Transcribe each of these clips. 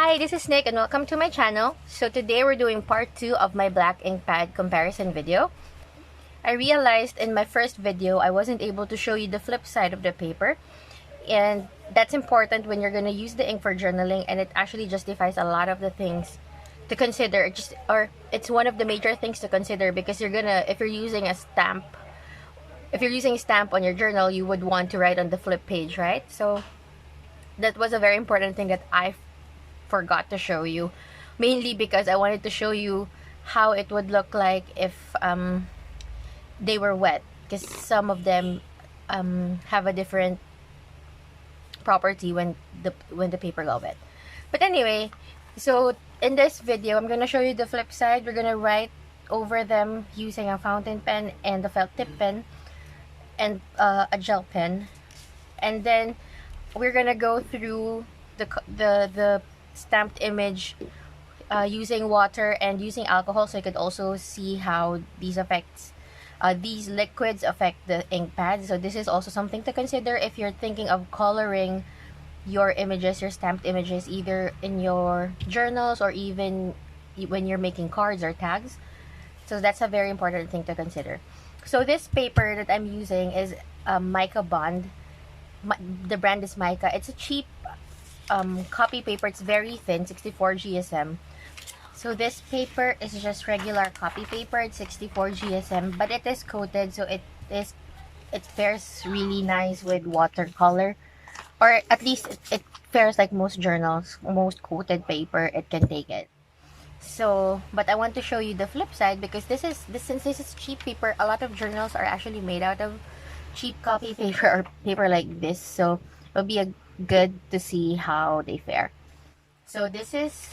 Hi, this is Nick and welcome to my channel. So today we're doing part 2 of my black ink pad comparison video. I realized in my first video I wasn't able to show you the flip side of the paper, and that's important when you're going to use the ink for journaling, and it actually justifies a lot of the things to consider. It's one of the major things to consider because if you're using a stamp on your journal, you would want to write on the flip page, right? So that was a very important thing that I forgot to show you, mainly because I wanted to show you how it would look like if they were wet, because some of them have a different property when the paper got wet. But anyway, so in this video I'm gonna show you the flip side. We're gonna write over them using a fountain pen and a felt tip pen and a gel pen, and then we're gonna go through the stamped image using water and using alcohol, so you could also see how these liquids affect the ink pad. So this is also something to consider if you're thinking of coloring your images, your stamped images, either in your journals or even when you're making cards or tags. So that's a very important thing to consider. So this paper that I'm using is Mica Bond. The brand is Mica. It's a cheap copy paper. It's very thin, 64 GSM. So this paper is just regular copy paper. It's 64 GSM, but it is coated, so it pairs really nice with watercolor, or at least it pairs like most journals, most coated paper. It can take it. So, but I want to show you the flip side, because since this is cheap paper, a lot of journals are actually made out of cheap copy paper or paper like this. So it'll be good to see how they fare. So this is,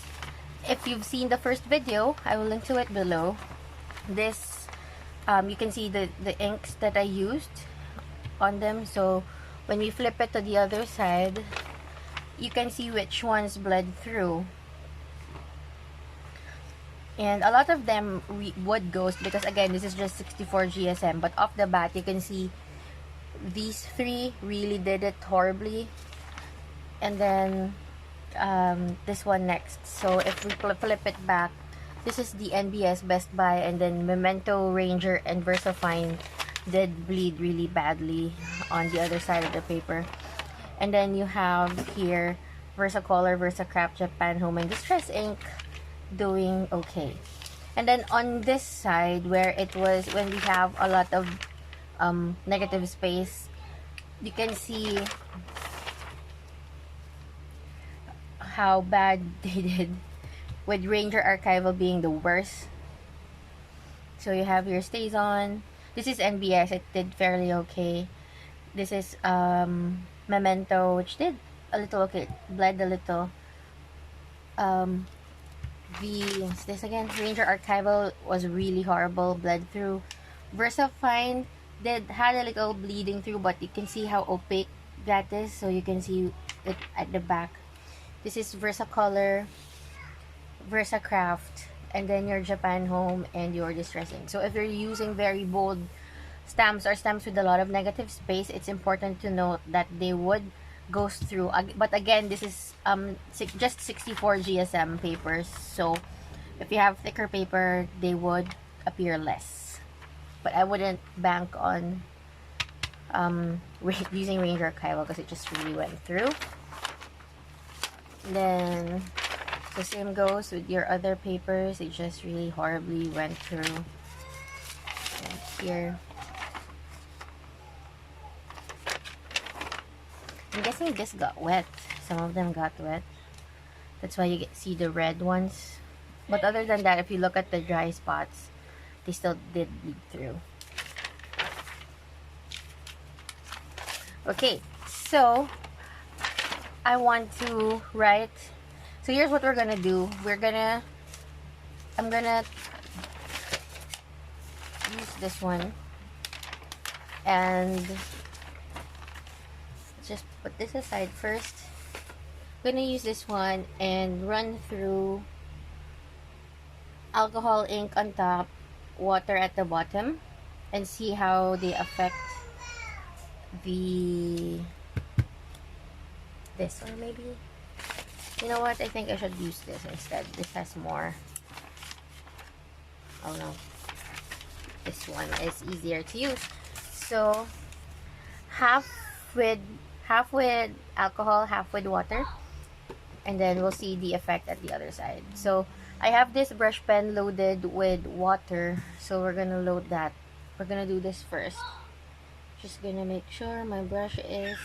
if you've seen the first video, I will link to it below. This you can see the inks that I used on them. So when we flip it to the other side, you can see which ones bled through, and a lot of them would ghost, because again, this is just 64 GSM. But off the bat, you can see these three really did it horribly, and then this one next. So if we flip it back, this is the NBS, Best Buy, and then Memento, Ranger, and VersaFine did bleed really badly on the other side of the paper. And then you have here Versacolor, VersaCraft, Japan Home, and Distress Ink doing okay. And then on this side, where it was when we have a lot of negative space, you can see how bad they did, with Ranger Archival being the worst. So you have your Stays On. This is NBS, it did fairly okay. This is Memento, which did a little okay, bled a little. What's this again? Ranger Archival was really horrible, bled through. VersaFine had a little bleeding through, but you can see how opaque that is, so you can see it at the back. This is Versacolor, VersaCraft, and then your Japan Home and your Distress Ink. So if you're using very bold stamps or stamps with a lot of negative space, it's important to note that they would ghost through. But again, this is just 64 GSM papers, so if you have thicker paper, they would appear less. But I wouldn't bank on using Ranger Archival, because it just really went through. Then the same goes with your other papers. It just really horribly went through. And here, I'm guessing this got wet. Some of them got wet. That's why you see the red ones. But other than that, if you look at the dry spots, they still did bleed through. Okay, so I want to write. So here's what we're gonna do. I'm gonna use this one, and just put this aside first. I'm gonna use this one and run through alcohol ink on top, water at the bottom, and see how they affect this, or maybe You know what? I think I should use this instead. This has more. Oh no. This one is easier to use. So, half with half with alcohol, half with water. And then we'll see the effect at the other side. So, I have this brush pen loaded with water. So, we're gonna load that. We're gonna do this first. Just gonna make sure my brush is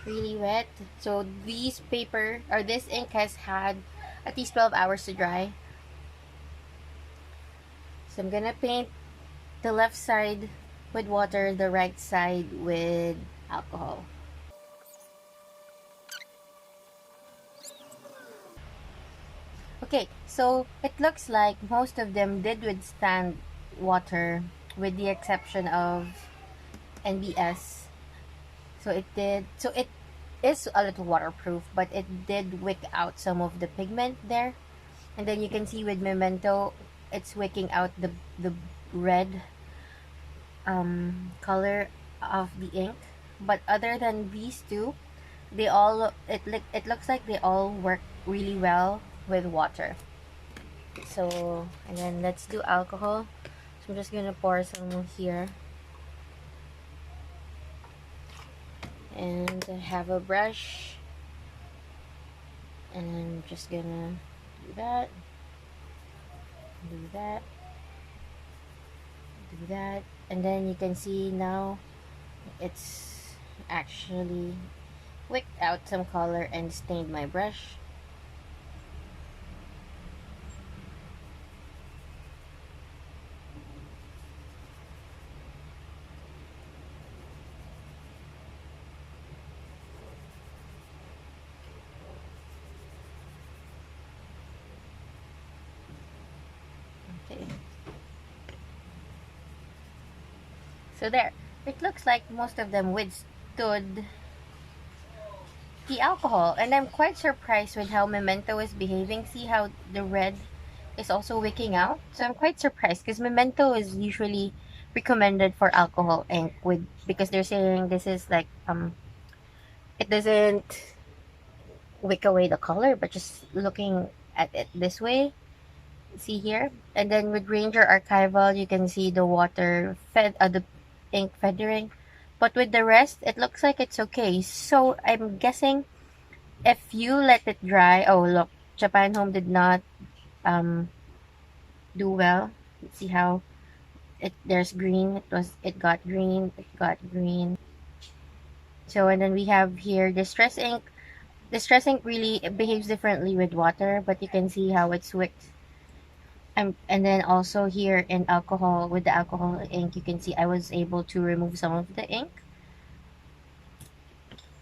really wet. So this paper or this ink has had at least 12 hours to dry. So I'm gonna paint the left side with water, the right side with alcohol. Okay, so it looks like most of them did withstand water with the exception of NBS. So it is a little waterproof, but it did wick out some of the pigment there. And then you can see with Memento, it's wicking out the red color of the ink. But other than these two, they all it looks like they all work really well with water. So, and then let's do alcohol. So I'm just gonna pour some here. And I have a brush, and I'm just gonna do that, do that, do that, and then you can see now it's actually wicked out some color and stained my brush. Okay. So there. It looks like most of them withstood the alcohol. And I'm quite surprised with how Memento is behaving. See how the red is also wicking out? So I'm quite surprised because Memento is usually recommended for alcohol ink with because they're saying this is like it doesn't wick away the color, but just looking at it this way, see here. And then with Ranger Archival, you can see the water fed the ink feathering, but with the rest it looks like it's okay. So I'm guessing if you let it dry, oh look, Japan Home did not do well. See how there's green, it got green. So and then we have here Distress Ink. Distress Ink really behaves differently with water, but you can see how it's wicked. And then also here in alcohol, with the alcohol ink, you can see I was able to remove some of the ink.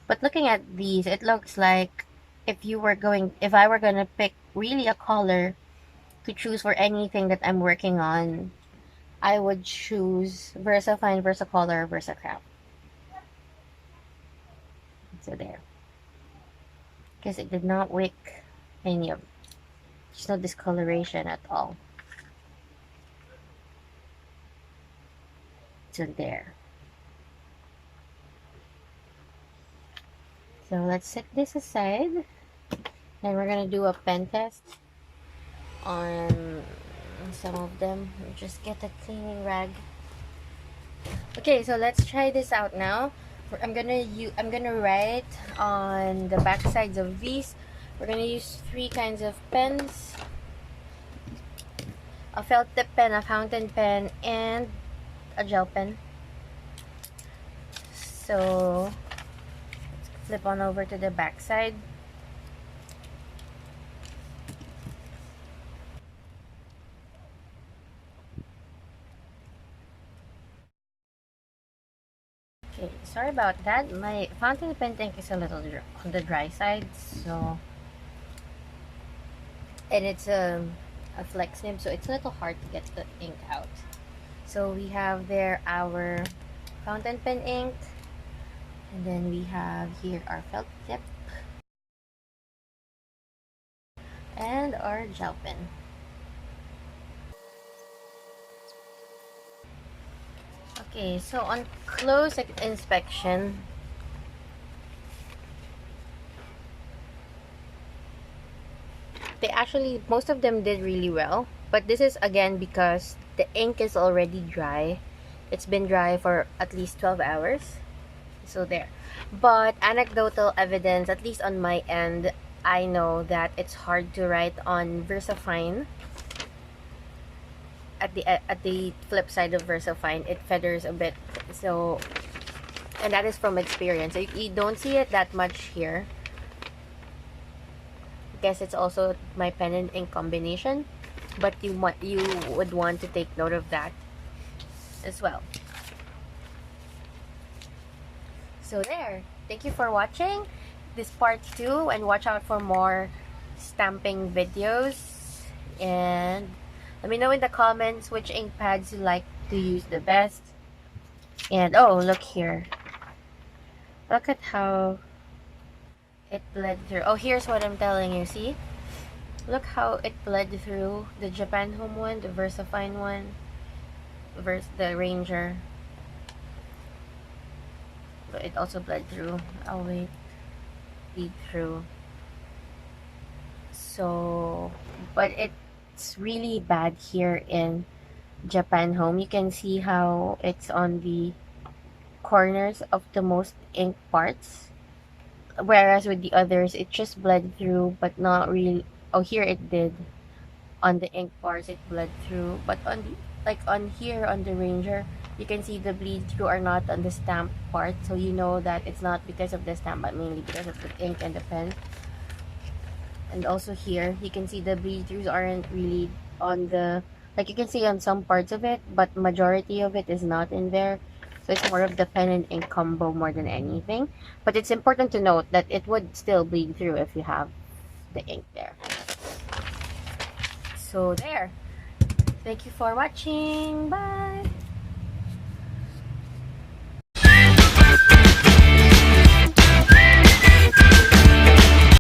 But looking at these, it looks like if I were gonna pick really a color to choose for anything that I'm working on, I would choose VersaFine, VersaColor, VersaCraft. So there. Because it did not wick any of, there's no discoloration at all. So there. So let's set this aside. And we're gonna do a pen test on some of them. Just get a cleaning rag. Okay, so let's try this out now. I'm gonna write on the back sides of these. We're gonna use 3 kinds of pens: a felt tip pen, a fountain pen, and a gel pen. So let's flip on over to the back side. Okay, sorry about that. My fountain pen ink is a little on the dry side, so, and it's a flex nib, so it's a little hard to get the ink out. So we have there our fountain pen ink, and then we have here our felt tip and our gel pen. Okay, so on close inspection, actually, most of them did really well. But this is again because the ink is already dry. It's been dry for at least 12 hours. So there. But anecdotal evidence, at least on my end, I know that it's hard to write on VersaFine. At the flip side of VersaFine, it feathers a bit. So, and that is from experience. So you don't see it that much here. I guess it's also my pen and ink combination, but you would want to take note of that as well. So there. Thank you for watching this part 2, and watch out for more stamping videos. And let me know in the comments which ink pads you like to use the best. And oh, look here. Look at how it bled through. Oh, here's what I'm telling you. See? Look how it bled through the Japan Home one, the VersaFine one, the Ranger. But it also bled through. Oh wait, bleed through. So, but it's really bad here in Japan Home. You can see how it's on the corners of the most ink parts, whereas with the others it just bled through, but not really. Oh, here it did. On the ink parts it bled through, but on the, like on here on the Ranger, you can see the bleed through are not on the stamp part, so you know that it's not because of the stamp but mainly because of the ink and the pen. And also here you can see the bleed throughs aren't really on the, like you can see on some parts of it, but majority of it is not in there. So it's more of the pen and ink combo more than anything. But it's important to note that it would still bleed through if you have the ink there. So there. Thank you for watching. Bye.